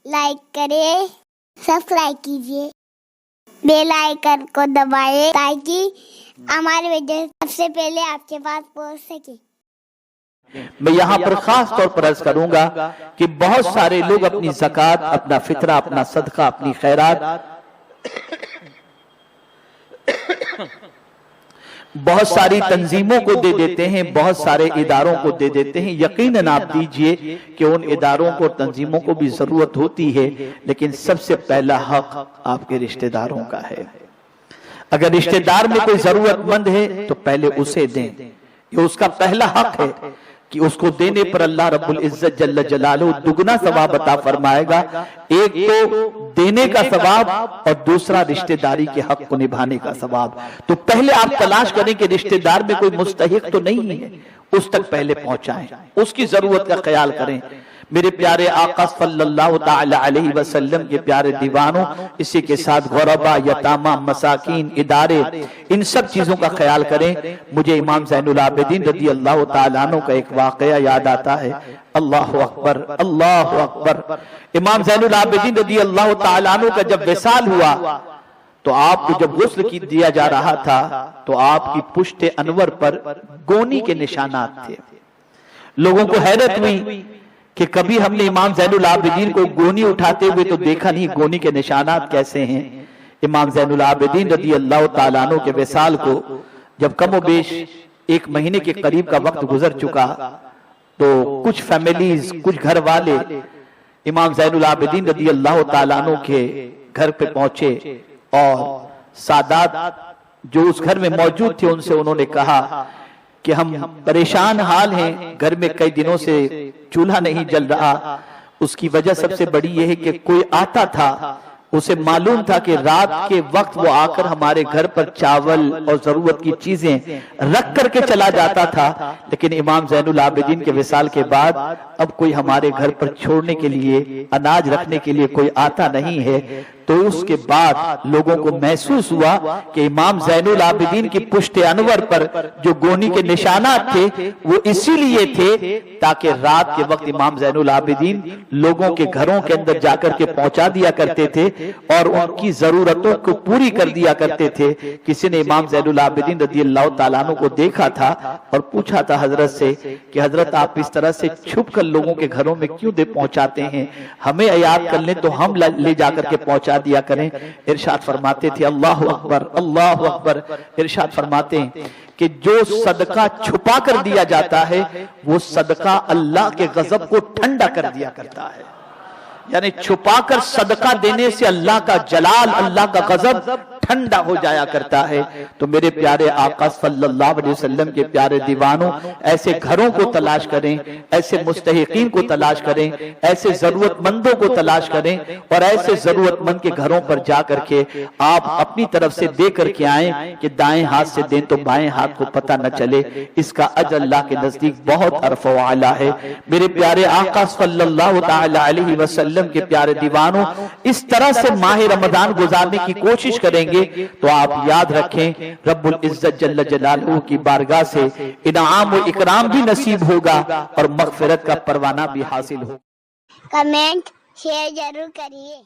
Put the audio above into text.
Like کریں، subscribe کیجیے، bell icon کو دبائیں تاکہ ہماری ویڈیو سب سے پہلے آپ کے پاس پہنچ سکے۔ میں یہاں پر خاص طور پر عرض کروں گا کہ بہت سارے لوگ اپنی زکوٰۃ، اپنا فطرہ، اپنا صدقہ، اپنی خیرات بہت ساری تنظیموں کو دے دیتے ہیں، بہت سارے اداروں کو دے دیتے ہیں۔ یقیناً آپ دیجئے کہ ان اداروں کو، تنظیموں کو بھی ضرورت ہوتی ہے، لیکن سب سے پہلا حق آپ کے رشتہ داروں کا ہے۔ اگر رشتہ دار میں کوئی ضرورت مند ہے تو پہلے اسے دیں، یہ اس کا پہلا حق ہے کہ اس کو دینے پر اللہ رب العزت جل جلالہ دگنا ثواب عطا فرمائے گا۔ ایک تو دینے کا ثواب اور دوسرا رشتہ داری کے حق کو نبھانے کا ثواب۔ تو پہلے آپ تلاش کریں کہ رشتہ دار میں کوئی مستحق تو نہیں ہے، اس تک پہلے پہنچائیں، اس کی ضرورت کا خیال کریں۔ میرے پیارے آقا صلی اللہ تعالی علیہ وسلم کے پیارے دیوانوں، اسی کے ساتھ غربا، یتامہ، مساکین، ادارے، ان سب چیزوں کا خیال کریں۔ مجھے امام زین العابدین رضی اللہ تعالیٰ عنہ کا ایک واقعہ یاد آتا ہے۔ اللہ اکبر، اللہ اکبر۔ امام زین العابدین رضی اللہ تعالیٰ عنہ کا جب وصال ہوا تو آپ کو جب غسل کی دیا جا رہا تھا تو آپ کی پشت انور پر گونی کے نشانات تھے۔ لوگوں کو حیرت ہوئی کہ کبھی ہم نے امام زین العابدین کو گونی اٹھاتے ہوئے تو دیکھا نہیں، گونی کے نشانات کیسے ہیں؟ امام زین العابدین رضی اللہ تعالیٰ عنہ کے وصال کو جب کم و بیش 1 مہینے کے قریب کا وقت گزر چکا تو کچھ فیملیز، کچھ گھر والے امام زین العابدین رضی اللہ تعالیٰ عنہ کے گھر پہ پہنچے اور سادات جو اس گھر میں موجود تھے ان سے انہوں نے کہا کہ ہم پریشان حال ہیں، گھر میں کئی دنوں سے چولہا نہیں جل رہا۔ اس کی وجہ سب سے بڑی یہ ہے کہ کوئی آتا تھا، اسے معلوم تھا کہ رات کے وقت وہ آ کر ہمارے گھر پر چاول اور ضرورت کی چیزیں رکھ کر کے چلا جاتا تھا، لیکن امام زین العابدین کے وصال کے بعد اب کوئی ہمارے گھر پر چھوڑنے کے لیے، اناج رکھنے کے لیے کوئی آتا نہیں ہے۔ تو اس کے بعد لوگوں کو محسوس ہوا کہ امام زین العابدین کی پشت انور پر جو گونی کے نشانات تھے وہ اسی لیے تھے تاکہ رات کے وقت امام زین العابدین لوگوں کے گھروں کے اندر جا کر کے پہنچا دیا کرتے تھے اور ان کی ضرورتوں کو پوری کر دیا کرتے تھے۔ کسی نے امام زین العابدین رضی اللہ تعالیٰ عنہ کو دیکھا تھا اور پوچھا تھا حضرت سے کہ حضرت آپ اس طرح سے چھپ کر لوگوں کے گھروں میں کیوں دے پہنچاتے ہیں؟ ہمیں عیاد کر لیں تو ہم لے جا کر کے پہنچا دیا کریں۔ ارشاد فرماتے تھے، اللہ اکبر، اللہ اکبر، ارشاد فرماتے ہیں کہ جو صدقہ چھپا کر دیا جاتا ہے وہ صدقہ اللہ کے غضب کو ٹھنڈا کر دیا کرتا ہے۔ یعنی چھپا کر صدقہ دینے سے اللہ کا جلال، اللہ کا غضب ٹھنڈا ہو جایا کرتا ہے۔ تو میرے پیارے آقا صلی اللہ علیہ وسلم کے پیارے دیوانوں، ایسے گھروں کو تلاش کریں، ایسے مستحقین کو تلاش کریں، ایسے ضرورت مندوں کو تلاش کریں اور ایسے ضرورت مند کے گھروں پر جا کر کے آپ اپنی طرف سے دے کر کے آئیں کہ دائیں ہاتھ سے دیں تو بائیں ہاتھ کو پتہ نہ چلے۔ اس کا اجر اللہ کے نزدیک بہت عرف و اعلیٰ ہے۔ میرے پیارے آقا صلی اللہ تعالی علیہ وسلم کے پیارے دیوانوں، اس طرح سے ماہ رمضان گزارنے کی کوشش کریں گے تو آپ یاد رکھیں رب العزت جل جلالہ کی بارگاہ سے انعام و اکرام بھی نصیب ہوگا اور مغفرت کا پروانہ بھی حاصل ہوگا۔ کمنٹ، شیئر ضرور کریے۔